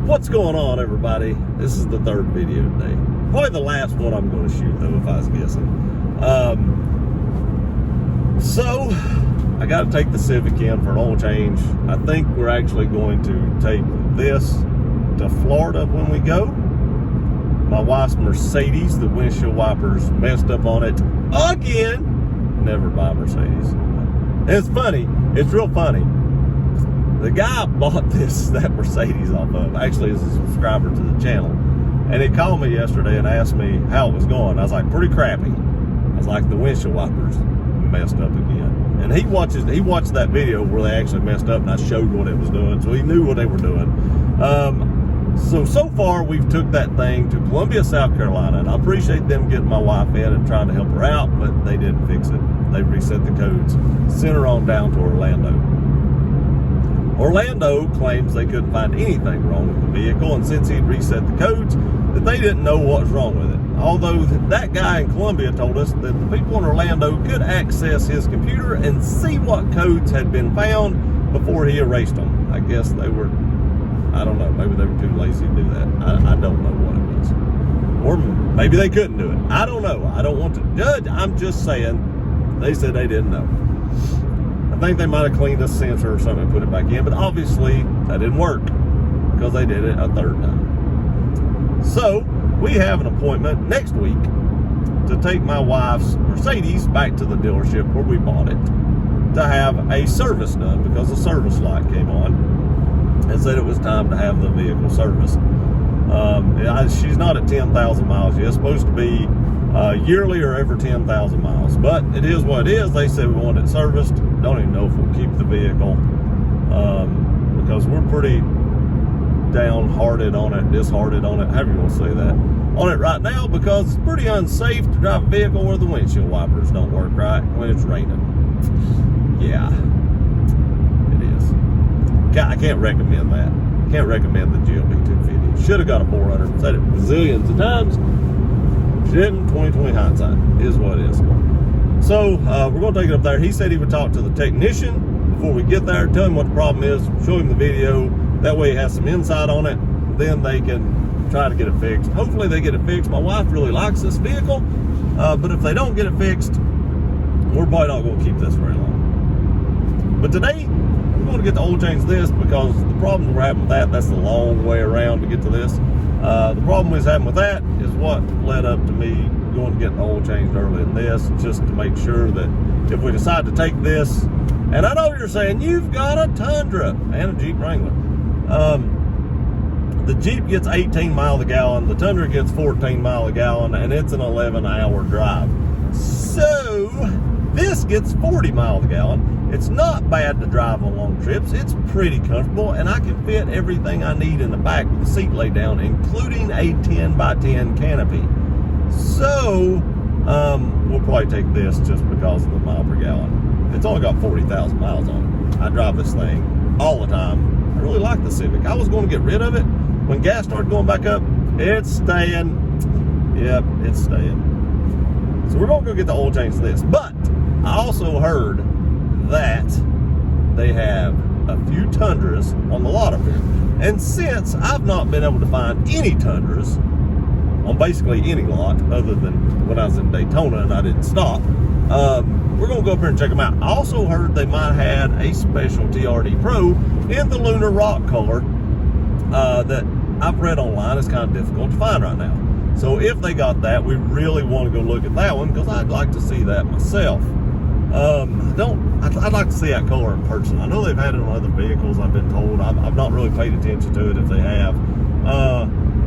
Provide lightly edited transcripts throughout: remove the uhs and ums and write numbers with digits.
What's going on, everybody? This is the third video today. Probably the last one I'm going to shoot, though, if I was guessing. So I got to take the Civic in for an oil change. I think we're actually going to take this to Florida when we go. My wife's Mercedes, the windshield wipers messed up on it again. Never buy Mercedes. It's funny. It's real funny. The guy I bought that Mercedes off of actually is a subscriber to the channel. And he called me yesterday and asked me how it was going. I was like, pretty crappy. I was like, the windshield wipers messed up again. And he watched that video where they actually messed up and I showed what it was doing. So he knew what they were doing. So far we've took that thing to Columbia, South Carolina. And I appreciate them getting my wife in and trying to help her out, but they didn't fix it. They reset the codes. Sent her on down to Orlando. Orlando claims they couldn't find anything wrong with the vehicle, and since he'd reset the codes, that they didn't know what was wrong with it. Although that guy in Columbia told us that the people in Orlando could access his computer and see what codes had been found before he erased them. I guess they were, I don't know, maybe they were too lazy to do that. I don't know what it was. Or maybe they couldn't do it. I don't know. I don't want to judge. I'm just saying they said they didn't know. I think they might have cleaned a sensor or something and put it back in, but obviously that didn't work because they did it a third time. So we have an appointment next week to take my wife's Mercedes back to the dealership where we bought it to have a service done because the service light came on and said it was time to have the vehicle serviced. She's not at 10,000 miles yet. It's supposed to be yearly or every 10,000 miles, but it is what it is. They said we want it serviced. Don't even know if we'll keep the vehicle because we're pretty downhearted on it, disheartened on it, however you want to say that, on it right now because it's pretty unsafe to drive a vehicle where the windshield wipers don't work right when it's raining. Yeah, it is. I can't recommend that. Can't recommend the GLB 250. Should have got a 400. Said it bazillions of times. Didn't. 20/20 hindsight is what it is. So we're going to take it up there. He said he would talk to the technician before we get there, tell him what the problem is, show him the video. That way he has some insight on it. Then they can try to get it fixed. Hopefully they get it fixed. My wife really likes this vehicle, but if they don't get it fixed, we're probably not going to keep this very long. But today, we're going to get the oil change this because the problems we're having with that's the long way around to get to this. The problem we was having with that is what led up to me going to get the oil changed early in this, just to make sure that if we decide to take this, and I know you're saying you've got a Tundra and a Jeep Wrangler. The Jeep gets 18 miles a gallon, the Tundra gets 14 miles a gallon, and it's an 11-hour drive. So this gets 40 miles a gallon. It's not bad to drive on long trips. It's pretty comfortable, and I can fit everything I need in the back with the seat laid down, including a 10x10 canopy. So we'll probably take this just because of the mile per gallon. It's only got 40,000 miles on it. I drive this thing all the time. I really like the Civic. I was going to get rid of it. When gas started going back up, it's staying. Yep, it's staying. So we're going to go get the oil change to this. But I also heard that they have a few Tundras on the lot up here. And since I've not been able to find any Tundras on basically any lot other than when I was in Daytona and I didn't stop, we're going to go up here and check them out. I also heard they might have had a special TRD Pro in the Lunar Rock color that I've read online is kind of difficult to find right now. So if they got that, we really want to go look at that one because I'd like to see that myself. I'd like to see that color in person. I know they've had it on other vehicles, I've been told. I've not really paid attention to it if they have.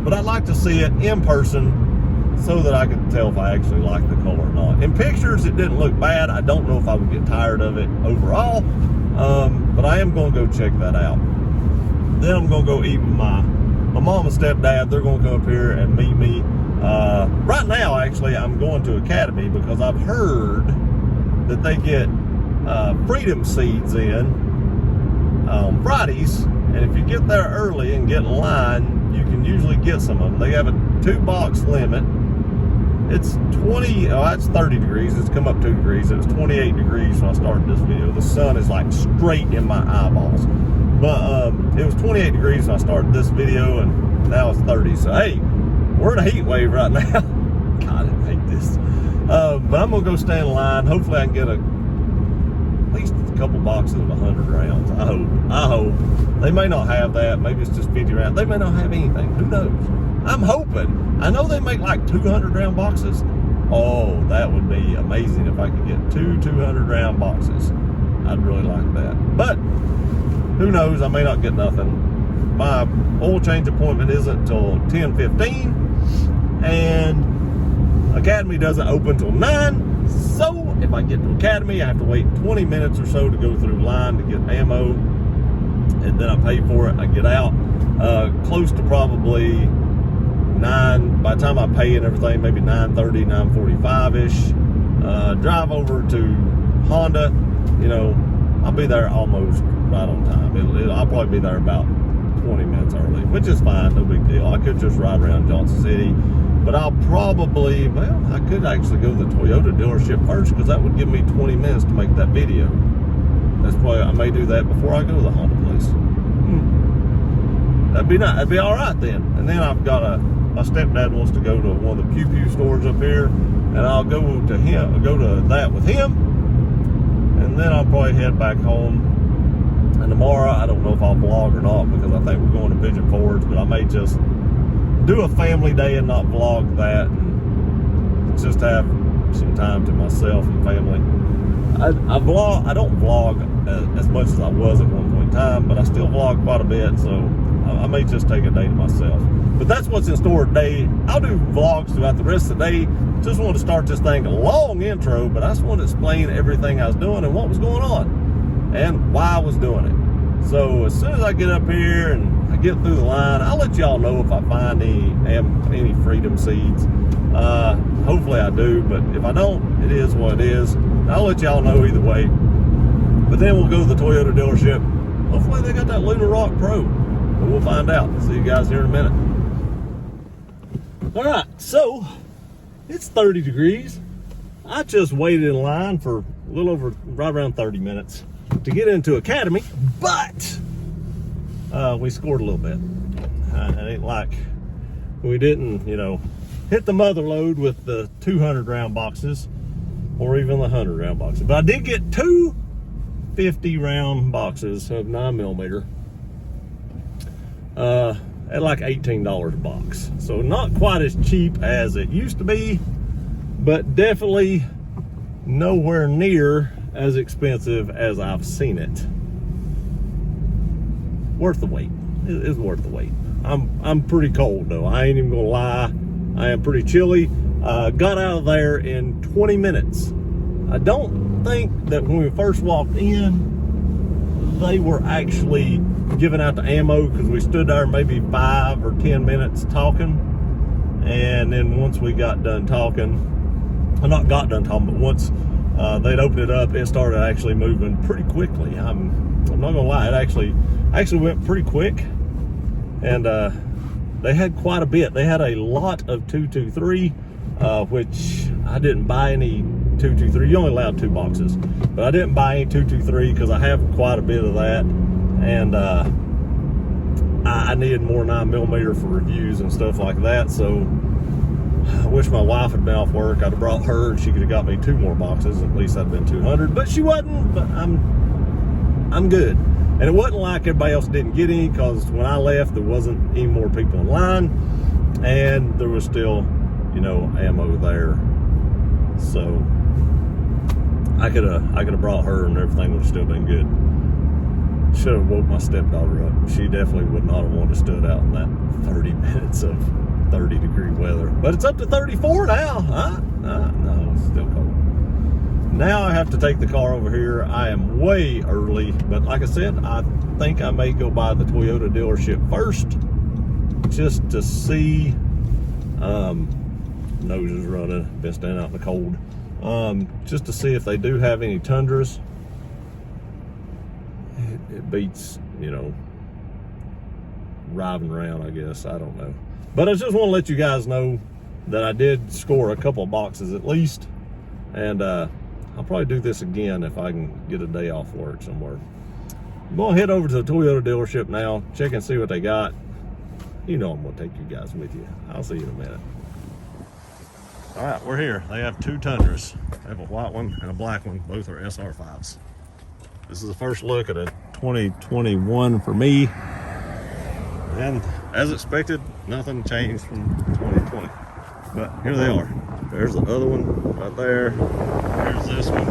But I'd like to see it in person so that I can tell if I actually like the color or not. In pictures, it didn't look bad. I don't know if I would get tired of it overall, but I am going to go check that out. Then I'm going to go eat with my mom and stepdad. They're going to come up here and meet me. Right now, actually, I'm going to Academy because I've heard that they get Freedom Seeds in on Fridays, and if you get there early and get in line, you can usually get some of them. They have a 2-box limit, It's 30 degrees. It's come up 2 degrees. It was 28 degrees when I started this video. The sun is like straight in my eyeballs. But it was 28 degrees when I started this video, and now it's 30. So hey, we're in a heat wave right now. God, I hate this. But I'm gonna go stand in line. Hopefully I can get at least a couple boxes of 100 rounds. I hope. They may not have that. Maybe it's just 50 rounds. They may not have anything. Who knows? I'm hoping. I know they make like 200 round boxes. Oh, that would be amazing if I could get 200 round boxes. I'd really like that. But who knows? I may not get nothing. My oil change appointment isn't until 10:15, and Academy doesn't open till 9. So if I get to Academy, I have to wait 20 minutes or so to go through line to get ammo, and then I pay for it. I get out close to probably 9. By the time I pay and everything, maybe 9:30, 9:45-ish. Drive over to Honda. You know, I'll be there almost right on time. I'll probably be there about 20 minutes early, which is fine, no big deal. I could just ride around Johnson City, but I'll probably, well, I could actually go to the Toyota dealership first, because that would give me 20 minutes to make that video. That's why I may do that before I go to the Honda place. That'd be nice. That'd be all right then. And then I've got my stepdad wants to go to one of the Pew Pew stores up here, and I'll go to that with him. And then I'll probably head back home. And tomorrow, I don't know if I'll vlog or not, because I think we're going to Pigeon Forge, but I may just do a family day and not vlog that, and just have some time to myself and family. I don't vlog as much as I was at one point in time, but I still vlog quite a bit, so I may just take a day to myself. But that's what's in store today. I'll do vlogs throughout the rest of the day. Just wanted to start this thing, a long intro, but I just wanted to explain everything I was doing and what was going on and why I was doing it. So as soon as I get up here and I get through the line, I'll let y'all know if I find any freedom seeds. Hopefully I do, but if I don't, it is what it is. I'll let y'all know either way. But then we'll go to the Toyota dealership. Hopefully they got that Lunar Rock Pro, but we'll find out. See you guys here in a minute. All right, so it's 30 degrees. I just waited in line for a little over, right around 30 minutes to get into Academy, but we scored a little bit. It ain't like we didn't, hit the mother load with the 200 round boxes or even the 100 round boxes. But I did get 2 50 round boxes of 9mm at like $18 a box. So not quite as cheap as it used to be, but definitely nowhere near as expensive as I've seen it. Worth the wait. It is worth the wait. I'm pretty cold though. I ain't even gonna lie. I am pretty chilly. Got out of there in 20 minutes. I don't think that when we first walked in, they were actually giving out the ammo, because we stood there maybe 5 or 10 minutes talking. And then once we got done talking, well, not got done talking, but once they'd opened it up, it started actually moving pretty quickly. I'm not gonna lie, it actually went pretty quick. And they had quite a bit. They had a lot of 223, which I didn't buy any 223. You only allowed 2 boxes, but I didn't buy any 223 because I have quite a bit of that, and I needed more 9mm for reviews and stuff like that. So I wish my wife had been off work. I'd have brought her and she could have got me 2 more boxes. At least I'd have been 200, but she wasn't. But I'm good. And it wasn't like everybody else didn't get any, because when I left, there wasn't any more people in line, and there was still, ammo there. So I could have brought her, and everything would have still been good. Should have woke my stepdaughter up. She definitely would not have wanted to stood out in that 30 minutes of 30-degree weather. But it's up to 34 now, huh? No, it's still cold. Now I have to take the car over here. I am way early, but like I said, I think I may go by the Toyota dealership first, just to see. Nose is running, been standing out in the cold. Just to see if they do have any Tundras. It beats, driving around, I guess. I don't know. But I just want to let you guys know that I did score a couple of boxes at least. And I'll probably do this again if I can get a day off work somewhere. I'm gonna head over to the Toyota dealership now, check and see what they got. You know I'm gonna take you guys with you. I'll see you in a minute. All right, we're here. They have two Tundras. They have a white one and a black one. Both are SR5s. This is the first look at a 2021 for me. And as expected, nothing changed from 2020. But here they are. There's the other one right there. There's this one.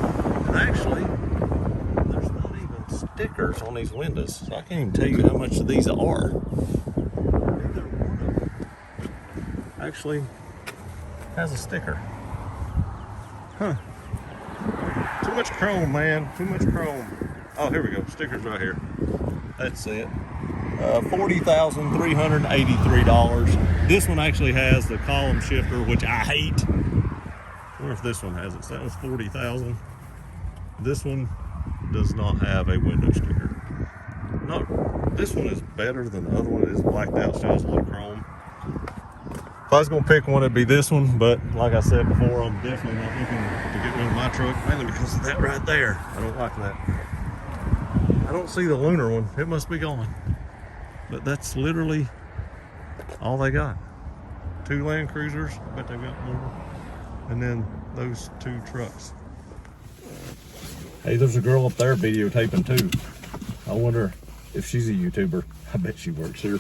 And actually, there's not even stickers on these windows. So I can't even tell you how much of these are. Neither one of them actually has a sticker. Huh. Too much chrome, man. Too much chrome. Oh, here we go. Stickers right here. That's it. $40,383. This one actually has the column shifter, which I hate. I wonder if this one has it. So that was $40,000. This one does not have a window sticker. This one is better than the other one. It is blacked out, still has a little chrome. If I was gonna pick one, it'd be this one, but like I said before, I'm definitely not looking to get rid of my truck, mainly because of that right there. I don't like that. I don't see the lunar one. It must be gone. But that's literally all they got. Two Land Cruisers, I bet they've got more. And then those two trucks. Hey, there's a girl up there videotaping too. I wonder if she's a YouTuber. I bet she works here.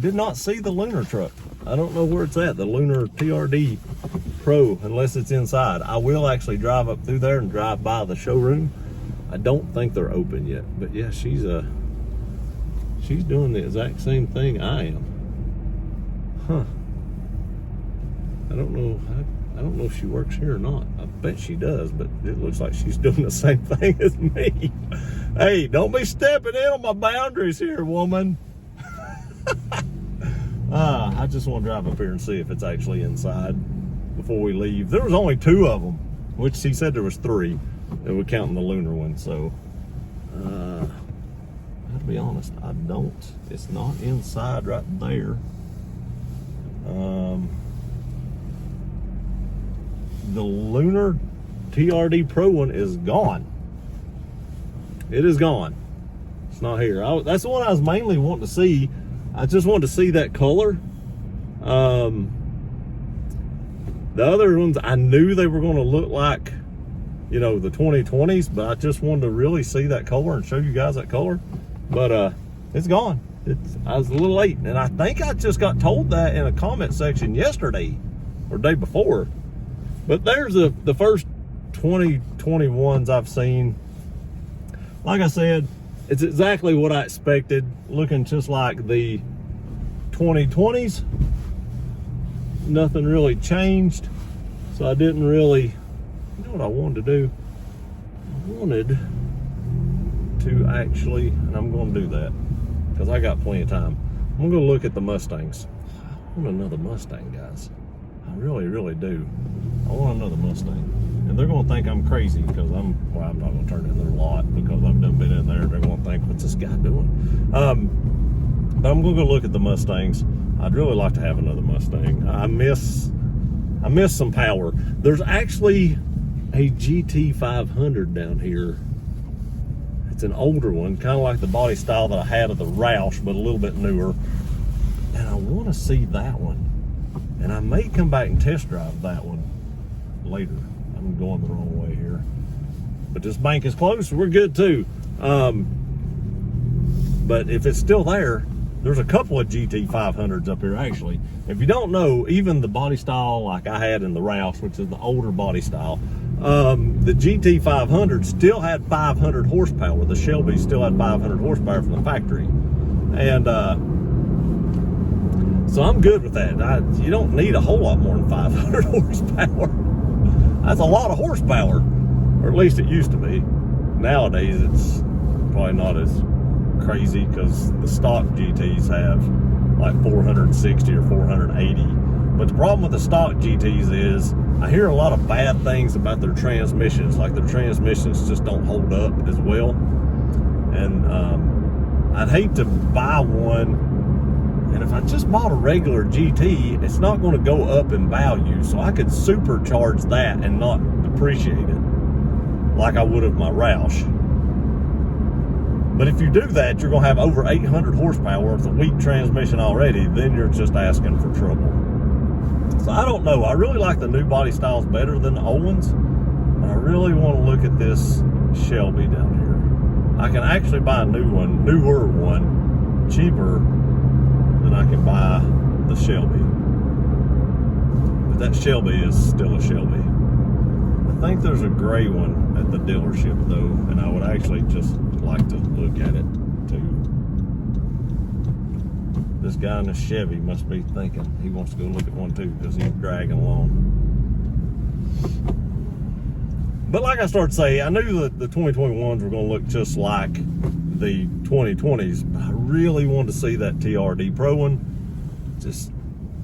Did not see the lunar truck. I don't know where it's at, the Lunar TRD Pro, unless it's inside. I will actually drive up through there and drive by the showroom. I don't think they're open yet, but yeah, she's doing the exact same thing I am. Huh. I don't know if she works here or not. I bet she does, but it looks like she's doing the same thing as me. Hey, don't be stepping in on my boundaries here, woman. I just want to drive up here and see if it's actually inside before we leave. There was only two of them, which she said there was three, and we're counting the lunar one. So, I have to be honest, I don't. It's not inside right there. The Lunar TRD Pro one is gone. It is gone. It's not here. That's the one I was mainly wanting to see. I just wanted to see that color. The other ones, I knew they were going to look like, you know, the 2020s, but I just wanted to really see that color and show you guys that color. But it's gone. I was a little late, and I think I just got told that in a comment section yesterday or day before. But there's the first 2021s I've seen. Like I said, it's exactly what I expected, looking just like the 2020s. Nothing really changed, so I didn't really, you know what I wanted to do? I wanted to actually, and I'm going to do that because I got plenty of time. I'm going to look at the Mustangs. I want another Mustang, guys. I really, really do. I want another Mustang. And they're going to think I'm crazy because I'm not going to turn in their lot because I've done been in there. They're going to think, what's this guy doing? But I'm going to go look at the Mustangs. I'd really like to have another Mustang. I miss some power. There's actually a GT500 down here. It's an older one, kind of like the body style that I had of the Roush, but a little bit newer. And I want to see that one. And I may come back and test drive that one later. I'm going the wrong way here. But this bank is closed, so we're good too. But if it's still there, there's a couple of GT500s up here actually. If you don't know, even the body style like I had in the Roush, which is the older body style, the GT500 still had 500 horsepower. The Shelby still had 500 horsepower from the factory. And so I'm good with that. You don't need a whole lot more than 500 horsepower. That's a lot of horsepower, or at least it used to be. Nowadays, it's probably not as crazy because the stock GTs have like 460 or 480. But the problem with the stock GTs is I hear a lot of bad things about their transmissions, like their transmissions just don't hold up as well. And I'd hate to buy one And if I just bought a regular GT, it's not going to go up in value. So I could supercharge that and not depreciate it like I would of my Roush. But if you do that, you're going to have over 800 horsepower with a weak transmission already. Then you're just asking for trouble. So I don't know. I really like the new body styles better than the old ones. But I really want to look at this Shelby down here. I can actually buy a newer one, cheaper than I can buy the Shelby. But that Shelby is still a Shelby. I think there's a gray one at the dealership though, and I would actually just like to look at it too. This guy in the Chevy must be thinking he wants to go look at one too because he's dragging along. But like I started saying, I knew that the 2021s were going to look just like the 2020s, but I really wanted to see that TRD Pro one. Just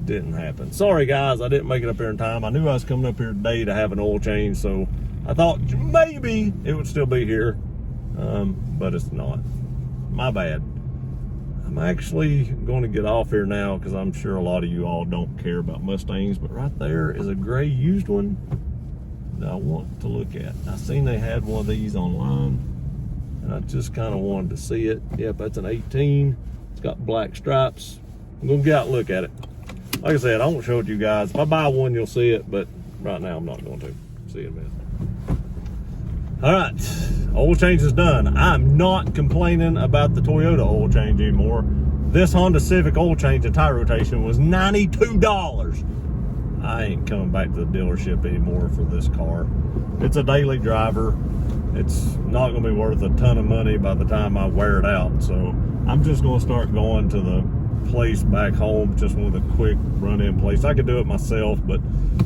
didn't happen. Sorry guys, I didn't make it up here in time. I knew I was coming up here today to have an oil change, so I thought maybe it would still be here, but it's not. My bad. I'm actually going to get off here now because I'm sure a lot of you all don't care about Mustangs, but right there is a gray used one that I want to look at. I seen they had one of these online and I just kind of wanted to see it. Yep, that's an 18. It's got black stripes. I'm gonna get out and look at it. Like I said, I won't show it to you guys. If I buy one, you'll see it, but right now I'm not going to. See you in a minute. All right, oil change is done. I'm not complaining about the Toyota oil change anymore. This Honda Civic oil change and tire rotation was $92. I ain't coming back to the dealership anymore for this car. It's a daily driver. It's not gonna be worth a ton of money by the time I wear it out. So I'm just gonna start going to the place back home, just with a quick run-in place. I could do it myself, but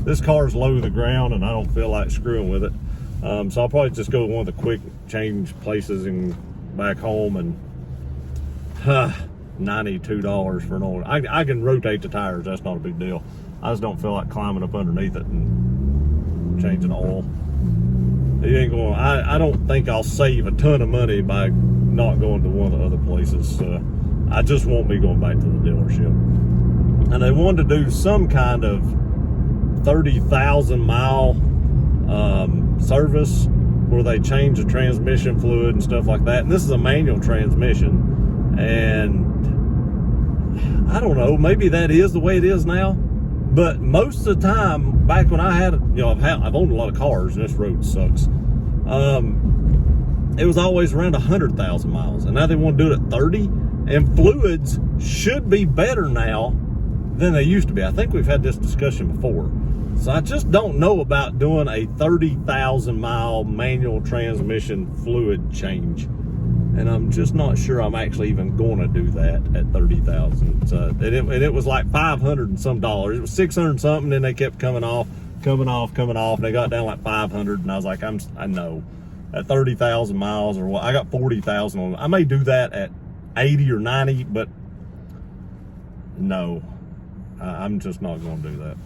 this car's low to the ground and I don't feel like screwing with it. So I'll probably just go to one of the quick change places and back home, and $92 for an oil. I can rotate the tires, that's not a big deal. I just don't feel like climbing up underneath it and changing oil. It ain't going. I don't think I'll save a ton of money by not going to one of the other places. I just won't be going back to the dealership. And they wanted to do some kind of 30,000 mile service where they change the transmission fluid and stuff like that. And this is a manual transmission, and I don't know, maybe that is the way it is now. But most of the time, back when I had, I've owned a lot of cars, and this road sucks. It was always around 100,000 miles, and now they want to do it at 30. And fluids should be better now than they used to be. I think we've had this discussion before. So I just don't know about doing a 30,000 mile manual transmission fluid change. And I'm just not sure I'm actually even going to do that at 30,000. So, and it was like $500 and some dollars. It was 600 and something, then they kept coming off, and they got down like 500, and I was like, I know, at 30,000 miles or what, I got 40,000 on it. I may do that at 80 or 90, but no, I'm just not going to do that.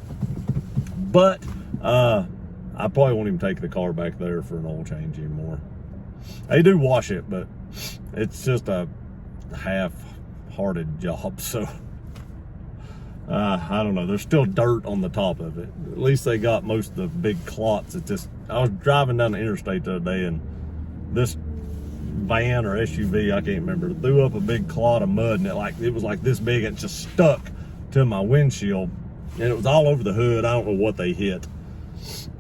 But I probably won't even take the car back there for an oil change anymore. They do wash it, but it's just a half-hearted job, so I don't know. There's still dirt on the top of it. At least they got most of the big clots. I was driving down the interstate the other day, and this van or SUV, I can't remember, threw up a big clot of mud, and it was like this big, and it just stuck to my windshield, and it was all over the hood. I don't know what they hit,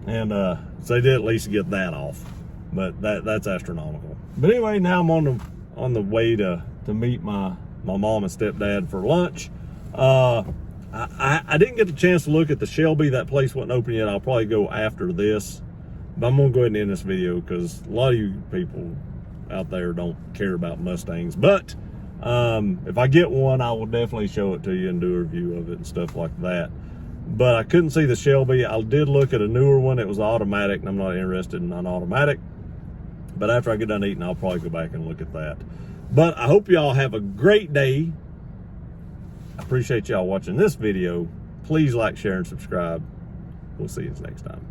and so they did at least get that off, but that's astronomical. But anyway, now I'm on the way to meet my mom and stepdad for lunch. I didn't get the chance to look at the Shelby. That place wasn't open yet. I'll probably go after this, but I'm gonna go ahead and end this video because a lot of you people out there don't care about Mustangs. But if I get one, I will definitely show it to you and do a review of it and stuff like that. But I couldn't see the Shelby. I did look at a newer one. It was automatic, and I'm not interested in an automatic. But after I get done eating, I'll probably go back and look at that. But I hope y'all have a great day. I appreciate y'all watching this video. Please like, share, and subscribe. We'll see you next time.